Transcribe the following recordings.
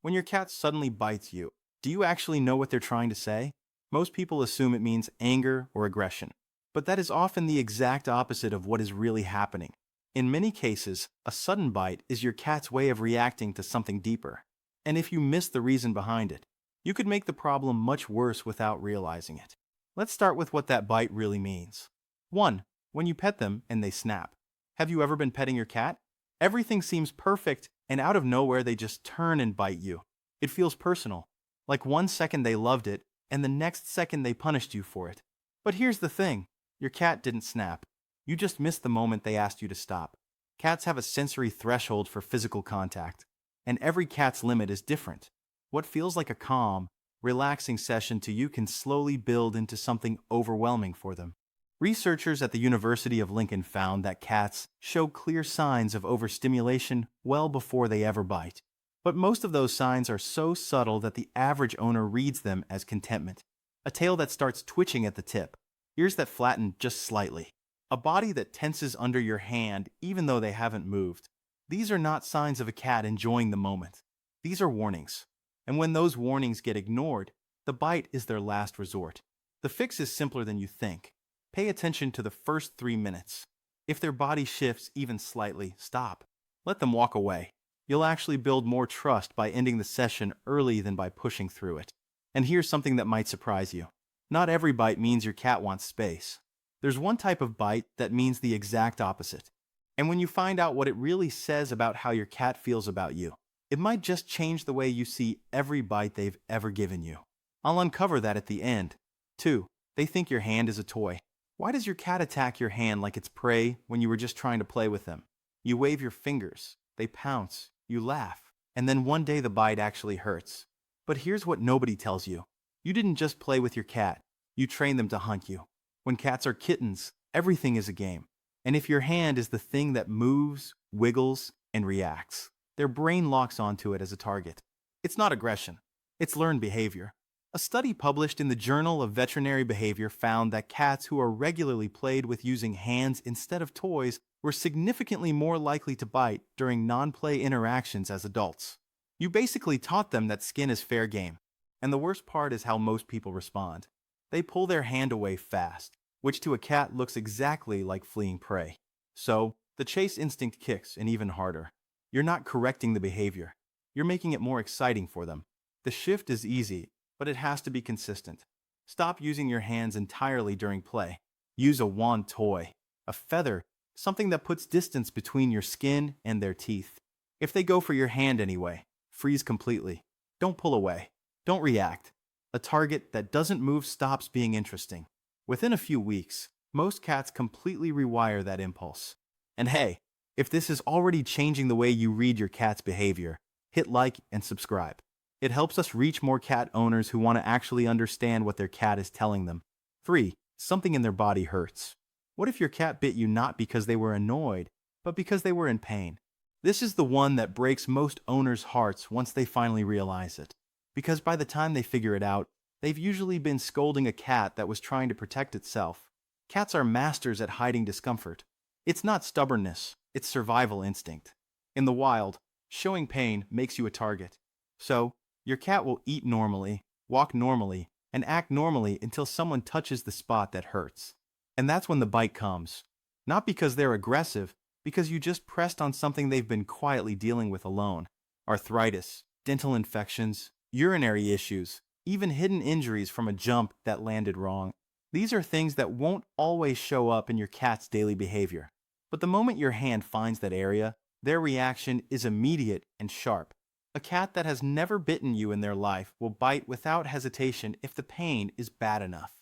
When your cat suddenly bites you, do you actually know what they're trying to say? Most people assume it means anger or aggression, but that is often the exact opposite of what is really happening. In many cases, a sudden bite is your cat's way of reacting to something deeper. And if you miss the reason behind it, you could make the problem much worse without realizing it. Let's start with what that bite really means. 1. When you pet them and they snap. Have you ever been petting your cat? Everything seems perfect, and out of nowhere they just turn and bite you. It feels personal. Like 1 second they loved it, and the next second they punished you for it. But here's the thing. Your cat didn't snap. You just missed the moment they asked you to stop. Cats have a sensory threshold for physical contact, and every cat's limit is different. What feels like a calm, relaxing session to you can slowly build into something overwhelming for them. Researchers at the University of Lincoln found that cats show clear signs of overstimulation well before they ever bite. But most of those signs are so subtle that the average owner reads them as contentment. A tail that starts twitching at the tip, ears that flatten just slightly, a body that tenses under your hand even though they haven't moved. These are not signs of a cat enjoying the moment. These are warnings. And when those warnings get ignored, the bite is their last resort. The fix is simpler than you think. Pay attention to the first 3 minutes. If their body shifts even slightly, stop. Let them walk away. You'll actually build more trust by ending the session early than by pushing through it. And here's something that might surprise you. Not every bite means your cat wants space. There's one type of bite that means the exact opposite. And when you find out what it really says about how your cat feels about you, it might just change the way you see every bite they've ever given you. I'll uncover that at the end. 2. They think your hand is a toy. Why does your cat attack your hand like it's prey when you were just trying to play with them? You wave your fingers, they pounce, you laugh, and then one day the bite actually hurts. But here's what nobody tells you. You didn't just play with your cat, you trained them to hunt you. When cats are kittens, everything is a game. And if your hand is the thing that moves, wiggles, and reacts, their brain locks onto it as a target. It's not aggression, it's learned behavior. A study published in the Journal of Veterinary Behavior found that cats who are regularly played with using hands instead of toys were significantly more likely to bite during non-play interactions as adults. You basically taught them that skin is fair game. And the worst part is how most people respond. They pull their hand away fast, which to a cat looks exactly like fleeing prey. So, the chase instinct kicks, and even harder. You're not correcting the behavior. You're making it more exciting for them. The shift is easy, but it has to be consistent. Stop using your hands entirely during play. Use a wand toy, a feather, something that puts distance between your skin and their teeth. If they go for your hand anyway, freeze completely. Don't pull away. Don't react. A target that doesn't move stops being interesting. Within a few weeks, most cats completely rewire that impulse. And hey, if this is already changing the way you read your cat's behavior, hit like and subscribe. It helps us reach more cat owners who want to actually understand what their cat is telling them. 3. Something in their body hurts. What if your cat bit you not because they were annoyed, but because they were in pain? This is the one that breaks most owners' hearts once they finally realize it. Because by the time they figure it out, they've usually been scolding a cat that was trying to protect itself. Cats are masters at hiding discomfort. It's not stubbornness, it's survival instinct. In the wild, showing pain makes you a target. So, your cat will eat normally, walk normally, and act normally until someone touches the spot that hurts. And that's when the bite comes. Not because they're aggressive, because you just pressed on something they've been quietly dealing with alone. Arthritis, dental infections, urinary issues, even hidden injuries from a jump that landed wrong. These are things that won't always show up in your cat's daily behavior. But the moment your hand finds that area, their reaction is immediate and sharp. A cat that has never bitten you in their life will bite without hesitation if the pain is bad enough.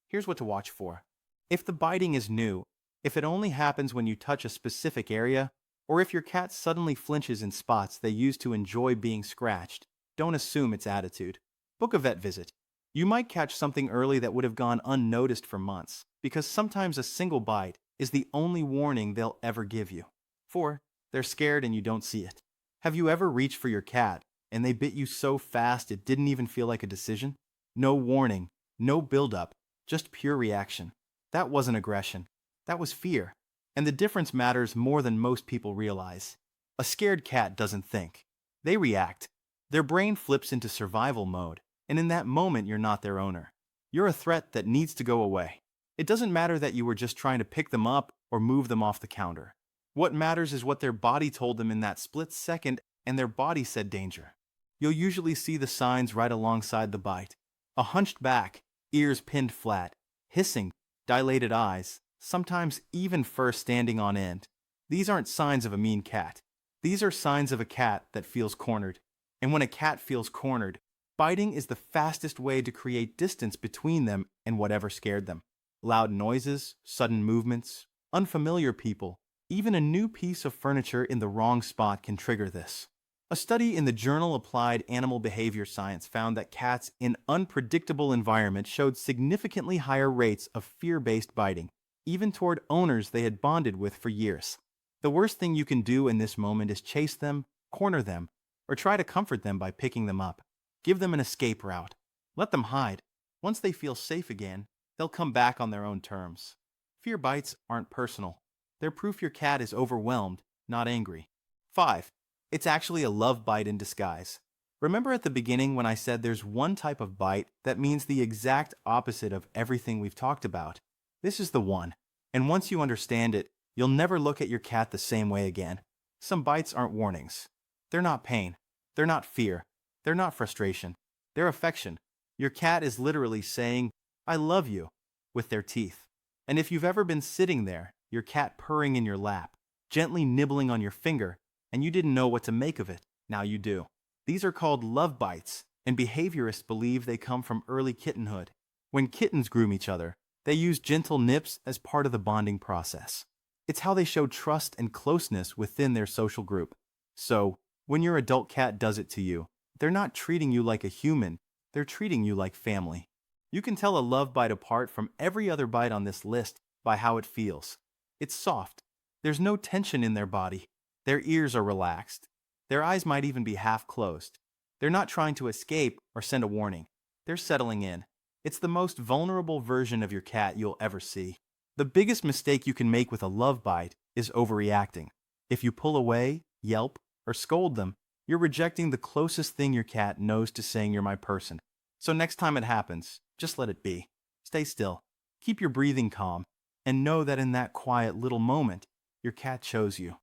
Here's what to watch for. If the biting is new, if it only happens when you touch a specific area, or if your cat suddenly flinches in spots they used to enjoy being scratched, don't assume it's attitude. Book a vet visit. You might catch something early that would have gone unnoticed for months, because sometimes a single bite is the only warning they'll ever give you. 4. They're scared and you don't see it. Have you ever reached for your cat, and they bit you so fast it didn't even feel like a decision? No warning, no build-up, just pure reaction. That wasn't aggression. That was fear. And the difference matters more than most people realize. A scared cat doesn't think. They react. Their brain flips into survival mode, and in that moment you're not their owner. You're a threat that needs to go away. It doesn't matter that you were just trying to pick them up or move them off the counter. What matters is what their body told them in that split second, and their body said danger. You'll usually see the signs right alongside the bite. A hunched back, ears pinned flat, hissing, dilated eyes, sometimes even fur standing on end. These aren't signs of a mean cat. These are signs of a cat that feels cornered. And when a cat feels cornered, biting is the fastest way to create distance between them and whatever scared them. Loud noises, sudden movements, unfamiliar people, even a new piece of furniture in the wrong spot can trigger this. A study in the journal Applied Animal Behavior Science found that cats in unpredictable environments showed significantly higher rates of fear-based biting, even toward owners they had bonded with for years. The worst thing you can do in this moment is chase them, corner them, or try to comfort them by picking them up. Give them an escape route. Let them hide. Once they feel safe again, they'll come back on their own terms. Fear bites aren't personal. They're proof your cat is overwhelmed, not angry. 5. It's actually a love bite in disguise. Remember at the beginning when I said there's one type of bite that means the exact opposite of everything we've talked about? This is the one. And once you understand it, you'll never look at your cat the same way again. Some bites aren't warnings. They're not pain. They're not fear. They're not frustration. They're affection. Your cat is literally saying, "I love you," with their teeth. And if you've ever been sitting there, your cat purring in your lap, gently nibbling on your finger, and you didn't know what to make of it, now you do. These are called love bites, and behaviorists believe they come from early kittenhood. When kittens groom each other, they use gentle nips as part of the bonding process. It's how they show trust and closeness within their social group. So, when your adult cat does it to you, they're not treating you like a human, they're treating you like family. You can tell a love bite apart from every other bite on this list by how it feels. It's soft. There's no tension in their body. Their ears are relaxed. Their eyes might even be half closed. They're not trying to escape or send a warning. They're settling in. It's the most vulnerable version of your cat you'll ever see. The biggest mistake you can make with a love bite is overreacting. If you pull away, yelp, or scold them, you're rejecting the closest thing your cat knows to saying you're my person. So next time it happens, just let it be. Stay still. Keep your breathing calm, and know that in that quiet little moment, your cat chose you.